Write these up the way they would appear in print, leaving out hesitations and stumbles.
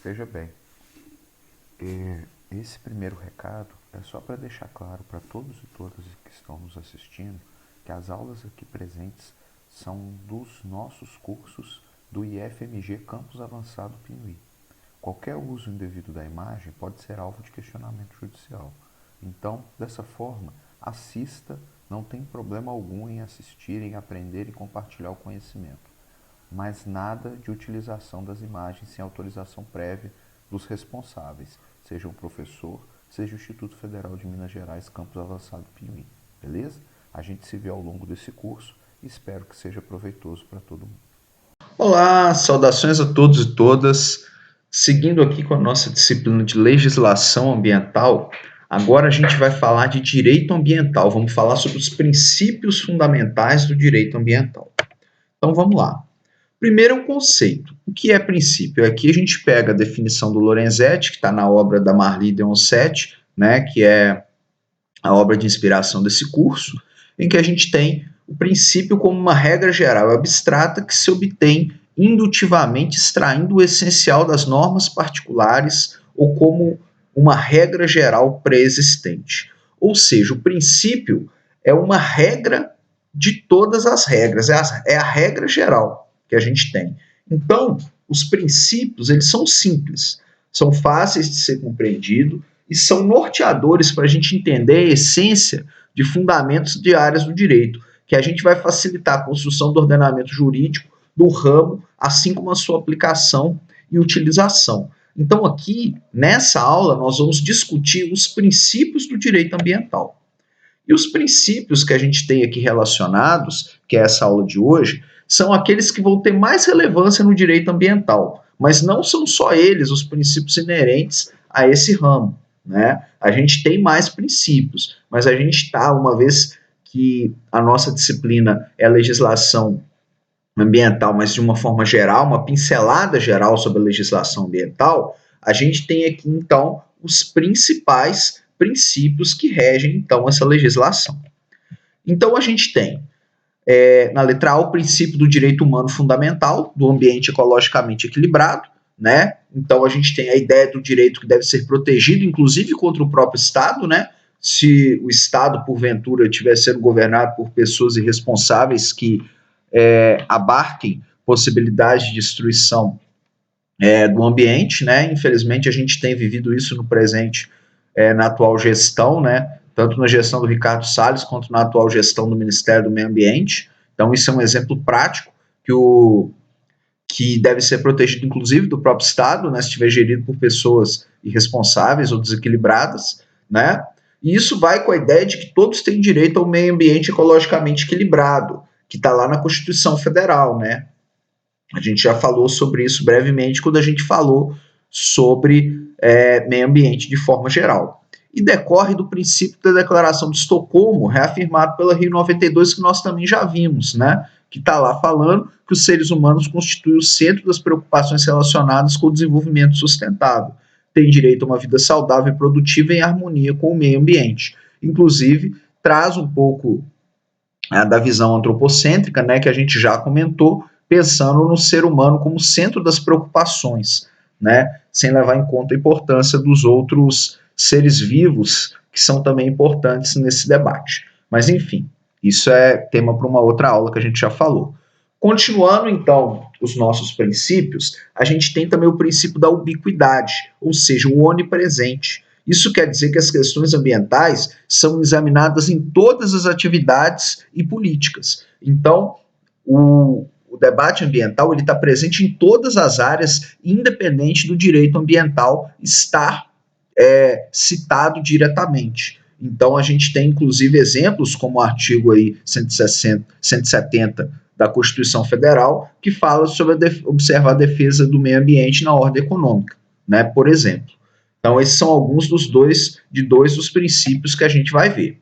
esteja bem. Esse primeiro recado é só para deixar claro para todos e todas que estão nos assistindo que as aulas aqui presentes são dos nossos cursos do IFMG Campus Avançado Pinuí. Qualquer uso indevido da imagem pode ser alvo de questionamento judicial. Então, dessa forma, assista, não tem problema algum em assistir, em aprender e compartilhar o conhecimento. Mas nada de utilização das imagens sem autorização prévia dos responsáveis, seja o professor, seja o Instituto Federal de Minas Gerais, Campus Avançado Pinuí. Beleza? A gente se vê ao longo desse curso e espero que seja proveitoso para todo mundo. Olá, saudações a todos e todas. Seguindo aqui com a nossa disciplina de legislação ambiental, agora a gente vai falar de direito ambiental. Vamos falar sobre os princípios fundamentais do direito ambiental. Então vamos lá. Primeiro é o conceito. O que é princípio? Aqui a gente pega a definição do Lorenzetti, que está na obra da Marli Deoncetti, né, que é a obra de inspiração desse curso, em que a gente tem o princípio como uma regra geral abstrata que se obtém indutivamente extraindo o essencial das normas particulares ou como uma regra geral pré-existente. Ou seja, o princípio é uma regra de todas as regras, é a regra geral que a gente tem. Então, os princípios, eles são simples, são fáceis de ser compreendidos e são norteadores para a gente entender a essência de fundamentos de áreas do direito, que a gente vai facilitar a construção do ordenamento jurídico do ramo, assim como a sua aplicação e utilização. Então, aqui, nessa aula, nós vamos discutir os princípios do direito ambiental. E os princípios que a gente tem aqui relacionados, que é essa aula de hoje, são aqueles que vão ter mais relevância no direito ambiental, mas não são só eles os princípios inerentes a esse ramo, né? A gente tem mais princípios, mas a gente está, uma vez que a nossa disciplina é legislação ambiental, mas de uma forma geral, uma pincelada geral sobre a legislação ambiental, a gente tem aqui, então, os principais princípios que regem, então, essa legislação. Então, a gente tem, na letra A, o princípio do direito humano fundamental, do ambiente ecologicamente equilibrado, né? Então, a gente tem a ideia do direito que deve ser protegido, inclusive contra o próprio Estado, né? Se o Estado, porventura, estiver sendo governado por pessoas irresponsáveis que abarquem possibilidade de destruição do ambiente, né? Infelizmente, a gente tem vivido isso no presente, na atual gestão, né? Tanto na gestão do Ricardo Salles, quanto na atual gestão do Ministério do Meio Ambiente. Então, isso é um exemplo prático que deve ser protegido, inclusive, do próprio Estado, né? Se estiver gerido por pessoas irresponsáveis ou desequilibradas, né? E isso vai com a ideia de que todos têm direito ao meio ambiente ecologicamente equilibrado, que está lá na Constituição Federal, né? A gente já falou sobre isso brevemente quando a gente falou sobre meio ambiente de forma geral. E decorre do princípio da Declaração de Estocolmo, reafirmado pela Rio 92, que nós também já vimos, né? Que está lá falando que os seres humanos constituem o centro das preocupações relacionadas com o desenvolvimento sustentável. Tem direito a uma vida saudável e produtiva em harmonia com o meio ambiente. Inclusive, traz um pouco da visão antropocêntrica, né, que a gente já comentou, pensando no ser humano como centro das preocupações, né, sem levar em conta a importância dos outros seres vivos, que são também importantes nesse debate. Mas, enfim, isso é tema para uma outra aula que a gente já falou. Continuando, então, os nossos princípios, a gente tem também o princípio da ubiquidade, ou seja, o onipresente. Isso quer dizer que as questões ambientais são examinadas em todas as atividades e políticas. Então, o debate ambiental está presente em todas as áreas, independente do direito ambiental estar citado diretamente. Então, a gente tem, inclusive, exemplos como o artigo aí 170 da Constituição Federal, que fala sobre observar a defesa do meio ambiente na ordem econômica, né, por exemplo. Então, esses são alguns dos dois dos princípios que a gente vai ver.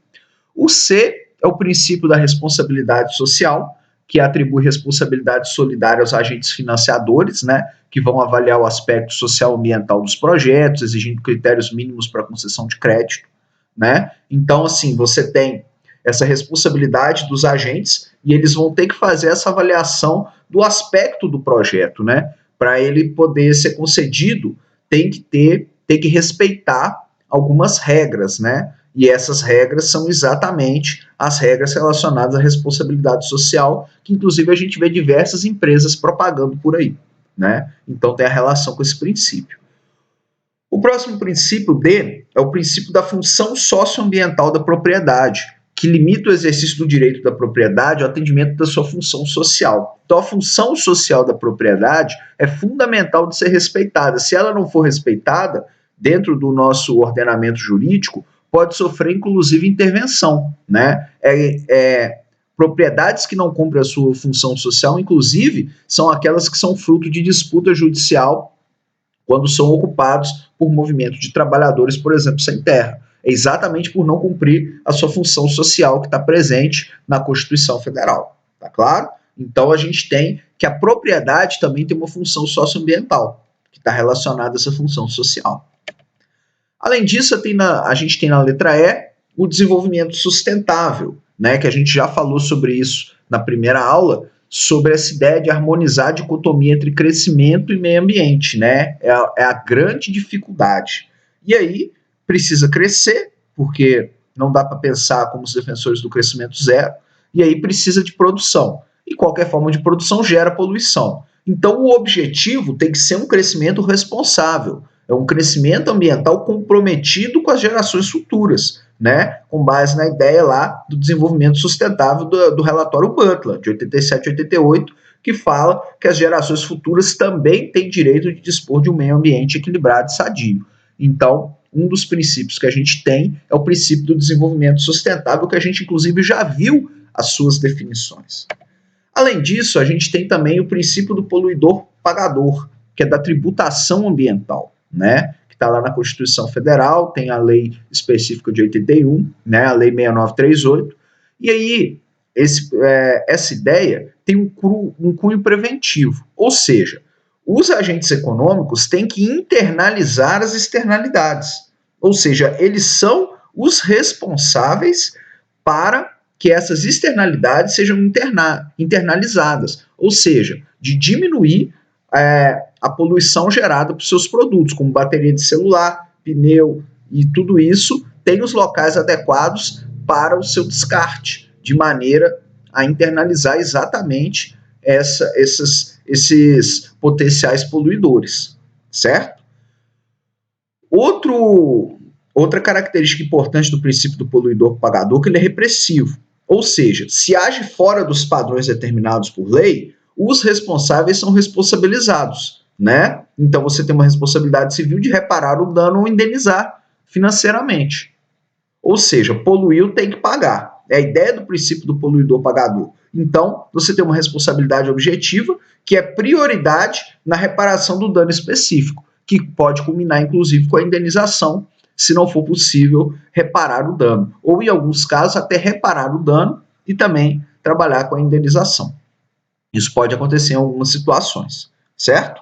O C é o princípio da responsabilidade social, que atribui responsabilidade solidária aos agentes financiadores, né, que vão avaliar o aspecto social e ambiental dos projetos, exigindo critérios mínimos para concessão de crédito, né? Então, assim, você tem essa responsabilidade dos agentes e eles vão ter que fazer essa avaliação do aspecto do projeto, né, para ele poder ser concedido tem que respeitar algumas regras, né? E essas regras são exatamente as regras relacionadas à responsabilidade social, que inclusive a gente vê diversas empresas propagando por aí, né? Então tem a relação com esse princípio. O próximo princípio D é o princípio da função socioambiental da propriedade, que limita o exercício do direito da propriedade ao atendimento da sua função social. Então, a função social da propriedade é fundamental de ser respeitada. Se ela não for respeitada, dentro do nosso ordenamento jurídico, pode sofrer, inclusive, intervenção, né? Propriedades que não cumprem a sua função social, inclusive, são aquelas que são fruto de disputa judicial quando são ocupados por movimento de trabalhadores, por exemplo, sem terra. É exatamente por não cumprir a sua função social que está presente na Constituição Federal. Tá claro? Então a gente tem que a propriedade também tem uma função socioambiental, que está relacionada a essa função social. Além disso, a gente tem na letra E o desenvolvimento sustentável, né, que a gente já falou sobre isso na primeira aula, sobre essa ideia de harmonizar a dicotomia entre crescimento e meio ambiente, né? É a grande dificuldade. E aí, precisa crescer, porque não dá para pensar como os defensores do crescimento zero, e aí precisa de produção. E qualquer forma de produção gera poluição. Então, o objetivo tem que ser um crescimento responsável, é um crescimento ambiental comprometido com as gerações futuras, né? Com base na ideia lá do desenvolvimento sustentável do relatório Butler, de 87 e 88, que fala que as gerações futuras também têm direito de dispor de um meio ambiente equilibrado e sadio. Então, um dos princípios que a gente tem é o princípio do desenvolvimento sustentável, que a gente, inclusive, já viu as suas definições. Além disso, a gente tem também o princípio do poluidor-pagador, que é da tributação ambiental, né? Que está lá na Constituição Federal, tem a lei específica de 81, né? A lei 6938, e aí essa ideia tem um cunho preventivo, ou seja, os agentes econômicos têm que internalizar as externalidades, ou seja, eles são os responsáveis para que essas externalidades sejam internalizadas, ou seja, de diminuir a poluição gerada por seus produtos, como bateria de celular, pneu e tudo isso, tem os locais adequados para o seu descarte, de maneira a internalizar exatamente esses potenciais poluidores, certo? Outra característica importante do princípio do poluidor-pagador é que ele é repressivo, ou seja, se age fora dos padrões determinados por lei, os responsáveis são responsabilizados, né? Então você tem uma responsabilidade civil de reparar o dano ou indenizar financeiramente. Ou seja, poluiu tem que pagar. É a ideia do princípio do poluidor-pagador. Então, você tem uma responsabilidade objetiva, que é prioridade na reparação do dano específico, que pode culminar, inclusive, com a indenização, se não for possível reparar o dano. Ou, em alguns casos, até reparar o dano e também trabalhar com a indenização. Isso pode acontecer em algumas situações, certo?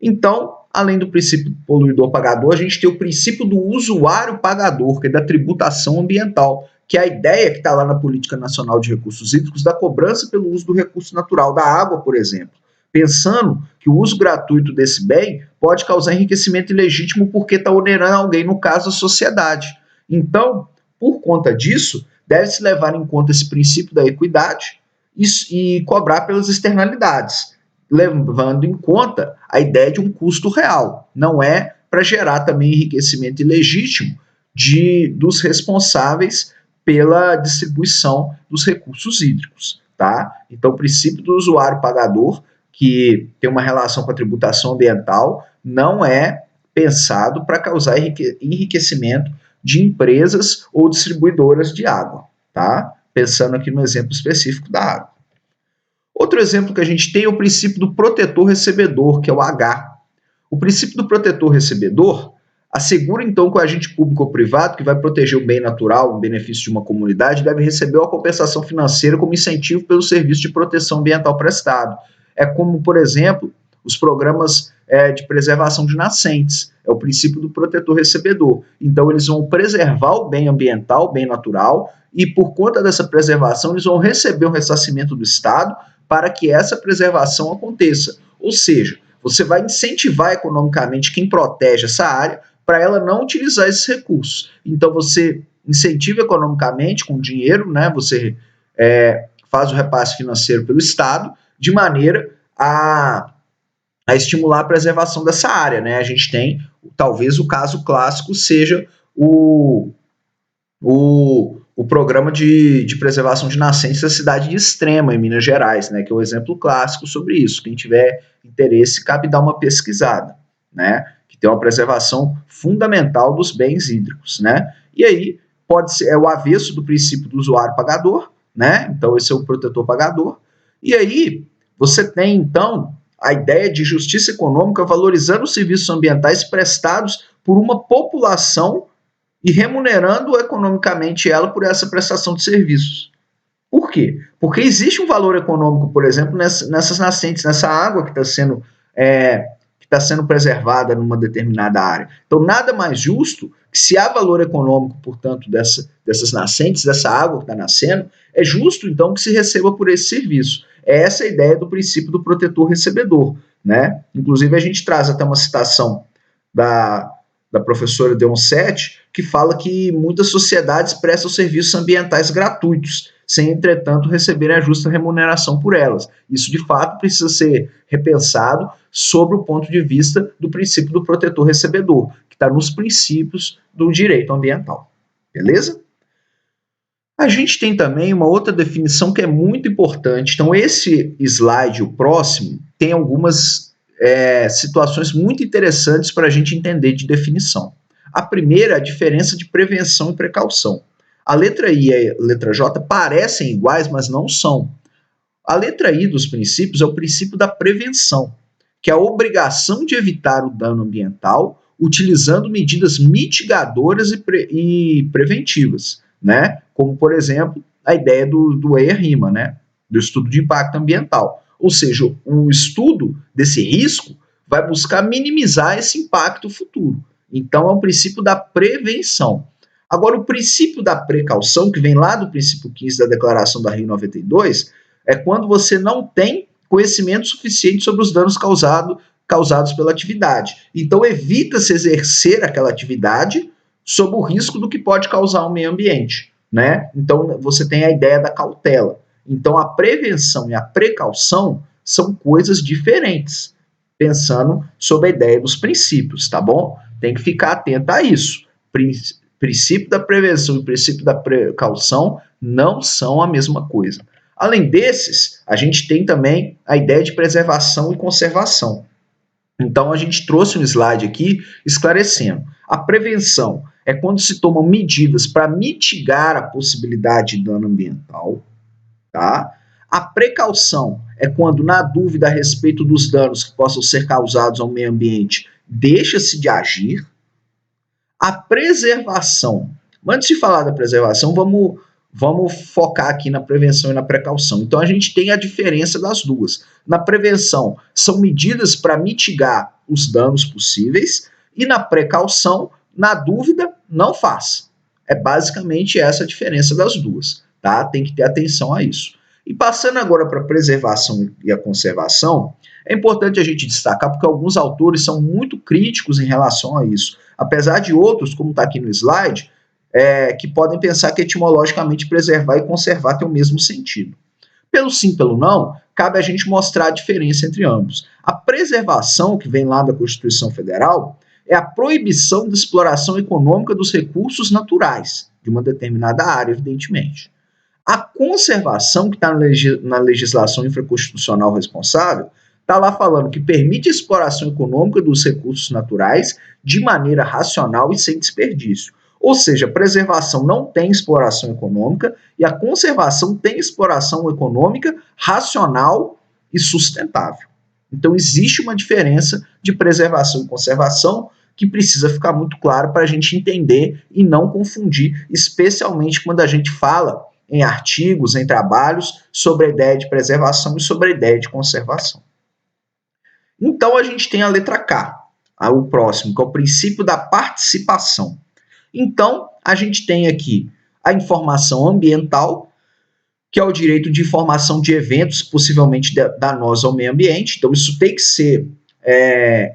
Então, além do princípio do poluidor-pagador, a gente tem o princípio do usuário-pagador, que é da tributação ambiental, que é a ideia que está lá na Política Nacional de Recursos Hídricos da cobrança pelo uso do recurso natural, da água, por exemplo, pensando que o uso gratuito desse bem pode causar enriquecimento ilegítimo porque está onerando alguém, no caso, a sociedade. Então, por conta disso, deve-se levar em conta esse princípio da equidade e cobrar pelas externalidades, levando em conta a ideia de um custo real. Não é para gerar também enriquecimento ilegítimo dos responsáveis pela distribuição dos recursos hídricos. Tá? Então, o princípio do usuário pagador, que tem uma relação com a tributação ambiental, não é pensado para causar enriquecimento de empresas ou distribuidoras de água. Tá? Pensando aqui no exemplo específico da água. Outro exemplo que a gente tem é o princípio do protetor-recebedor, que é o H. O princípio do protetor-recebedor assegura, então, que o agente público ou privado que vai proteger o bem natural, o benefício de uma comunidade, deve receber uma compensação financeira como incentivo pelo serviço de proteção ambiental prestado. É como, por exemplo, os programas de preservação de nascentes. É o princípio do protetor-recebedor. Então, eles vão preservar o bem ambiental, o bem natural, e por conta dessa preservação, eles vão receber um ressarcimento do Estado para que essa preservação aconteça. Ou seja, você vai incentivar economicamente quem protege essa área para ela não utilizar esses recursos. Então, você incentiva economicamente com dinheiro, né? Você faz o repasse financeiro pelo Estado, de maneira a estimular a preservação dessa área, né? A gente tem, talvez o caso clássico seja o programa de preservação de nascentes da cidade de Extrema, em Minas Gerais, né? Que é o exemplo clássico sobre isso. Quem tiver interesse, cabe dar uma pesquisada, né? Que tem uma preservação fundamental dos bens hídricos, né? E aí, pode ser, o avesso do princípio do usuário pagador, né? Então, esse é o protetor pagador. E aí, você tem, então, a ideia de justiça econômica valorizando os serviços ambientais prestados por uma população e remunerando economicamente ela por essa prestação de serviços. Por quê? Porque existe um valor econômico, por exemplo, nessas nascentes, nessa água que está sendo preservada numa determinada área. Então, nada mais justo que, se há valor econômico, portanto, dessas nascentes, dessa água que está nascendo, é justo, então, que se receba por esse serviço. É essa a ideia do princípio do protetor recebedor, né? Inclusive, a gente traz até uma citação da professora Deoncetti, que fala que muitas sociedades prestam serviços ambientais gratuitos, sem, entretanto, receberem a justa remuneração por elas. Isso, de fato, precisa ser repensado sobre o ponto de vista do princípio do protetor recebedor, que está nos princípios do direito ambiental. Beleza? A gente tem também uma outra definição que é muito importante. Então, esse slide, o próximo, tem algumas situações muito interessantes para a gente entender de definição. A primeira é a diferença de prevenção e precaução. A letra I e a letra J parecem iguais, mas não são. A letra I dos princípios é o princípio da prevenção, que é a obrigação de evitar o dano ambiental utilizando medidas mitigadoras e preventivas, né? Como, por exemplo, a ideia do EIA-RIMA, né? Do estudo de impacto ambiental. Ou seja, o estudo desse risco vai buscar minimizar esse impacto futuro. Então, é um princípio da prevenção. Agora, o princípio da precaução, que vem lá do princípio 15 da Declaração da Rio 92, é quando você não tem conhecimento suficiente sobre os danos causados pela atividade. Então, evita-se exercer aquela atividade sob o risco do que pode causar ao meio ambiente, né? Então, você tem a ideia da cautela. Então, a prevenção e a precaução são coisas diferentes, pensando sobre a ideia dos princípios, tá bom? Tem que ficar atento a isso. Princípio da prevenção e princípio da precaução não são a mesma coisa. Além desses, a gente tem também a ideia de preservação e conservação. Então, a gente trouxe um slide aqui esclarecendo. A prevenção é quando se tomam medidas para mitigar a possibilidade de dano ambiental. Tá? A precaução é quando, na dúvida a respeito dos danos que possam ser causados ao meio ambiente, deixa-se de agir. A preservação. Antes de falar da preservação, vamos focar aqui na prevenção e na precaução. Então, a gente tem a diferença das duas. Na prevenção, são medidas para mitigar os danos possíveis, e na precaução, na dúvida, não faça. É basicamente essa a diferença das duas. Tá? Tem que ter atenção a isso. E passando agora para a preservação e a conservação, é importante a gente destacar porque alguns autores são muito críticos em relação a isso, apesar de outros, como está aqui no slide, que podem pensar que etimologicamente preservar e conservar tem o mesmo sentido. Pelo sim, pelo não, cabe a gente mostrar a diferença entre ambos. A preservação, que vem lá da Constituição Federal, é a proibição de exploração econômica dos recursos naturais de uma determinada área, evidentemente. A conservação, que está na legislação infraconstitucional responsável, está lá falando que permite a exploração econômica dos recursos naturais de maneira racional e sem desperdício. Ou seja, a preservação não tem exploração econômica e a conservação tem exploração econômica racional e sustentável. Então, existe uma diferença de preservação e conservação que precisa ficar muito claro para a gente entender e não confundir, especialmente quando a gente fala em artigos, em trabalhos, sobre a ideia de preservação e sobre a ideia de conservação. Então, a gente tem a letra K, o próximo, que é o princípio da participação. Então, a gente tem aqui a informação ambiental, que é o direito de informação de eventos possivelmente danosos ao meio ambiente. Então, isso tem que ser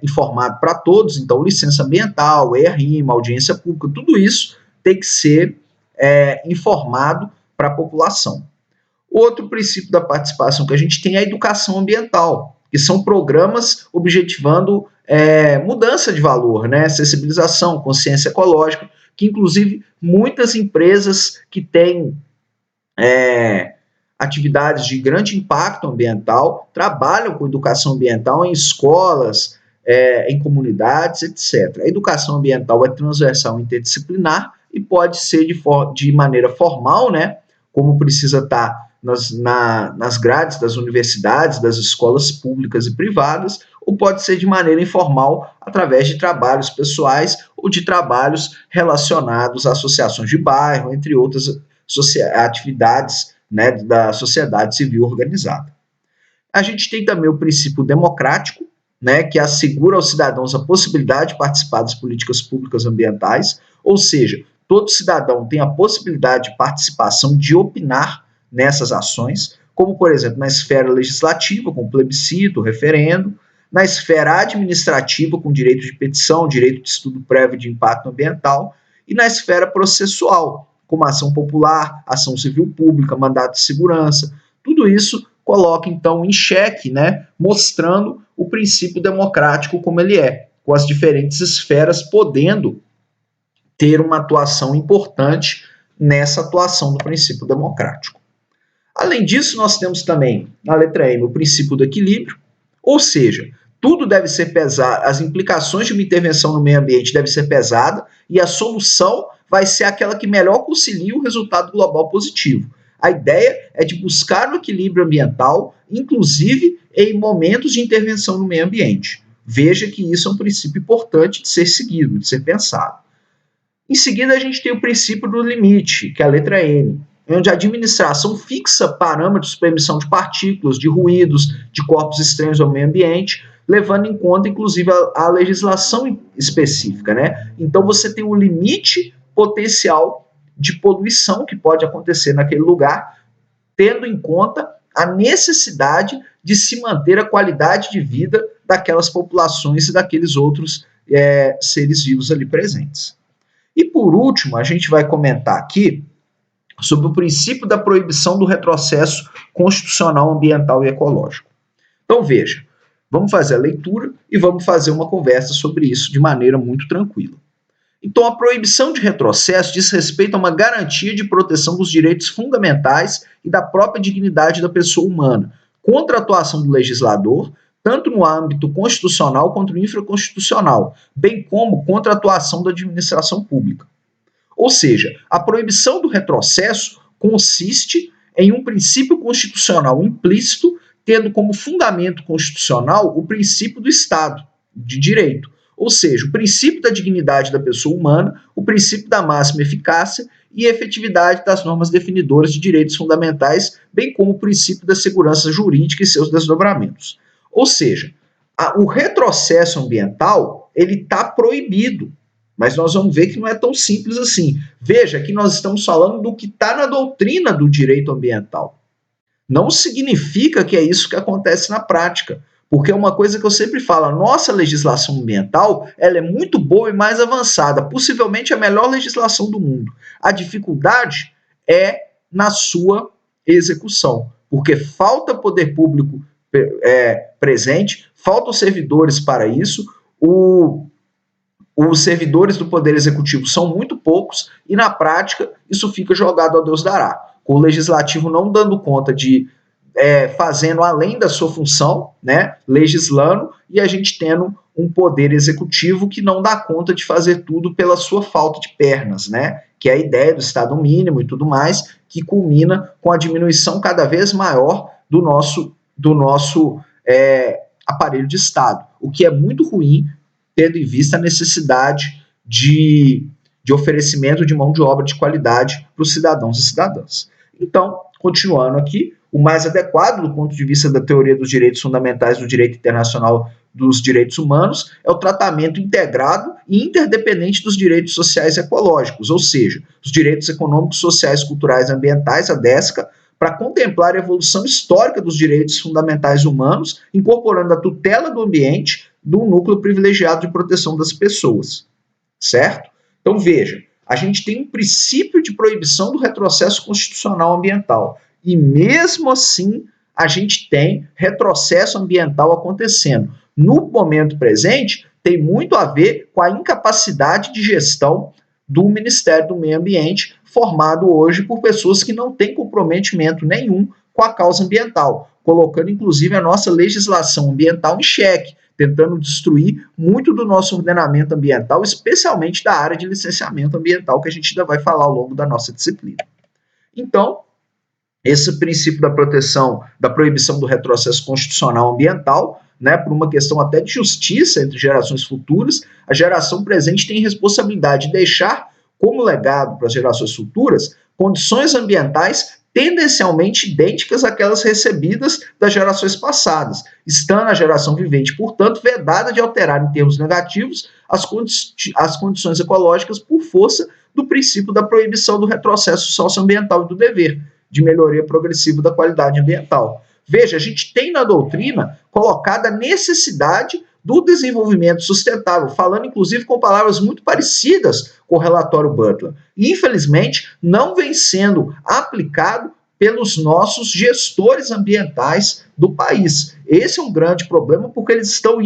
informado para todos, então licença ambiental, ERIMA, audiência pública, tudo isso tem que ser informado para a população. Outro princípio da participação que a gente tem é a educação ambiental, que são programas objetivando mudança de valor, né? Sensibilização, consciência ecológica, que inclusive muitas empresas que têm atividades de grande impacto ambiental trabalham com educação ambiental em escolas, em comunidades, etc. A educação ambiental é transversal e interdisciplinar e pode ser de maneira formal, né? Como precisa estar nas grades das universidades, das escolas públicas e privadas, ou pode ser de maneira informal, através de trabalhos pessoais ou de trabalhos relacionados a associações de bairro, entre outras atividades, né, da sociedade civil organizada. A gente tem também o princípio democrático, né, que assegura aos cidadãos a possibilidade de participar das políticas públicas ambientais, ou seja, todo cidadão tem a possibilidade de participação, de opinar nessas ações, como, por exemplo, na esfera legislativa, com plebiscito, referendo, na esfera administrativa, com direito de petição, direito de estudo prévio de impacto ambiental, e na esfera processual, como ação popular, ação civil pública, mandato de segurança. Tudo isso coloca, então, em xeque, né, mostrando o princípio democrático como ele é, com as diferentes esferas podendo ter uma atuação importante nessa atuação do princípio democrático. Além disso, nós temos também, na letra M, o princípio do equilíbrio, ou seja, tudo deve ser pesado, as implicações de uma intervenção no meio ambiente devem ser pesadas e a solução vai ser aquela que melhor concilia o resultado global positivo. A ideia é de buscar o equilíbrio ambiental, inclusive em momentos de intervenção no meio ambiente. Veja que isso é um princípio importante de ser seguido, de ser pensado. Em seguida, a gente tem o princípio do limite, que é a letra N, onde a administração fixa parâmetros para emissão de partículas, de ruídos, de corpos estranhos ao meio ambiente, levando em conta, inclusive, a legislação específica, né? Então, você tem um limite potencial de poluição que pode acontecer naquele lugar, tendo em conta a necessidade de se manter a qualidade de vida daquelas populações e daqueles outros seres vivos ali presentes. E, por último, a gente vai comentar aqui sobre o princípio da proibição do retrocesso constitucional, ambiental e ecológico. Então, veja, vamos fazer a leitura e vamos fazer uma conversa sobre isso de maneira muito tranquila. Então, a proibição de retrocesso diz respeito a uma garantia de proteção dos direitos fundamentais e da própria dignidade da pessoa humana, contra a atuação do legislador, tanto no âmbito constitucional quanto no infraconstitucional, bem como contra a atuação da administração pública. Ou seja, a proibição do retrocesso consiste em um princípio constitucional implícito, tendo como fundamento constitucional o princípio do Estado de Direito, ou seja, o princípio da dignidade da pessoa humana, o princípio da máxima eficácia e efetividade das normas definidoras de direitos fundamentais, bem como o princípio da segurança jurídica e seus desdobramentos. Ou seja, o retrocesso ambiental ele está proibido, mas nós vamos ver que não é tão simples assim. Veja que nós estamos falando do que está na doutrina do direito ambiental. Não significa que é isso que acontece na prática, porque é uma coisa que eu sempre falo, a nossa legislação ambiental ela é muito boa e mais avançada, possivelmente a melhor legislação do mundo. A dificuldade é na sua execução, porque falta poder público presente, faltam servidores para isso, os servidores do Poder Executivo são muito poucos e, na prática, isso fica jogado ao Deus dará. Com o Legislativo não dando conta de fazendo além da sua função, né, legislando, e a gente tendo um Poder Executivo que não dá conta de fazer tudo pela sua falta de pernas, né, que é a ideia do Estado mínimo e tudo mais, que culmina com a diminuição cada vez maior do nosso aparelho de Estado, o que é muito ruim, tendo em vista a necessidade de oferecimento de mão de obra de qualidade para os cidadãos e cidadãs. Então, continuando aqui, o mais adequado do ponto de vista da teoria dos direitos fundamentais do direito internacional dos direitos humanos é o tratamento integrado e interdependente dos direitos sociais e ecológicos, ou seja, os direitos econômicos, sociais, culturais e ambientais, a DESCA, para contemplar a evolução histórica dos direitos fundamentais humanos, incorporando a tutela do ambiente, do núcleo privilegiado de proteção das pessoas, certo? Então, veja, a gente tem um princípio de proibição do retrocesso constitucional ambiental, e mesmo assim a gente tem retrocesso ambiental acontecendo. No momento presente, tem muito a ver com a incapacidade de gestão do Ministério do Meio Ambiente, formado hoje por pessoas que não têm comprometimento nenhum com a causa ambiental, colocando inclusive a nossa legislação ambiental em xeque, tentando destruir muito do nosso ordenamento ambiental, especialmente da área de licenciamento ambiental, que a gente ainda vai falar ao longo da nossa disciplina. Então, esse princípio da proteção, da proibição do retrocesso constitucional ambiental, né, por uma questão até de justiça entre gerações futuras, a geração presente tem responsabilidade de deixar como legado para as gerações futuras condições ambientais tendencialmente idênticas àquelas recebidas das gerações passadas, estando a geração vivente, portanto, vedada de alterar em termos negativos as condições ecológicas por força do princípio da proibição do retrocesso socioambiental e do dever de melhoria progressiva da qualidade ambiental. Veja, a gente tem na doutrina colocada a necessidade do desenvolvimento sustentável, falando inclusive com palavras muito parecidas com o relatório Butler. E, infelizmente, não vem sendo aplicado pelos nossos gestores ambientais do país. Esse é um grande problema porque eles estão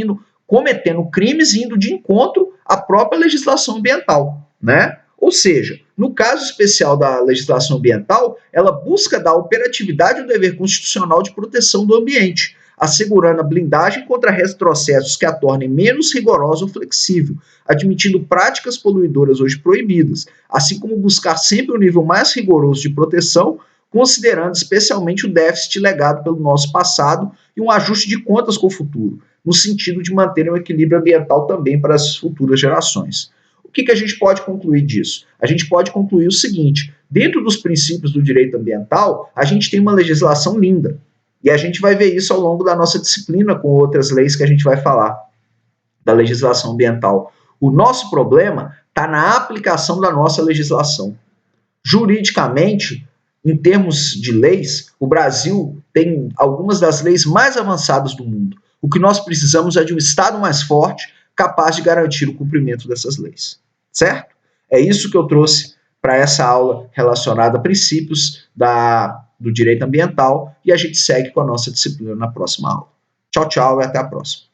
cometendo crimes e indo de encontro à própria legislação ambiental, né? Ou seja, no caso especial da legislação ambiental, ela busca dar operatividade ao dever constitucional de proteção do ambiente, assegurando a blindagem contra retrocessos que a tornem menos rigorosa ou flexível, admitindo práticas poluidoras hoje proibidas, assim como buscar sempre um nível mais rigoroso de proteção, considerando especialmente o déficit legado pelo nosso passado e um ajuste de contas com o futuro, no sentido de manter um equilíbrio ambiental também para as futuras gerações. O que a gente pode concluir disso? A gente pode concluir o seguinte: dentro dos princípios do direito ambiental, a gente tem uma legislação linda. E a gente vai ver isso ao longo da nossa disciplina com outras leis que a gente vai falar da legislação ambiental. O nosso problema está na aplicação da nossa legislação. Juridicamente, em termos de leis, o Brasil tem algumas das leis mais avançadas do mundo. O que nós precisamos é de um Estado mais forte, capaz de garantir o cumprimento dessas leis. Certo? É isso que eu trouxe para essa aula relacionada a princípios do direito ambiental, e a gente segue com a nossa disciplina na próxima aula. Tchau, tchau e até a próxima.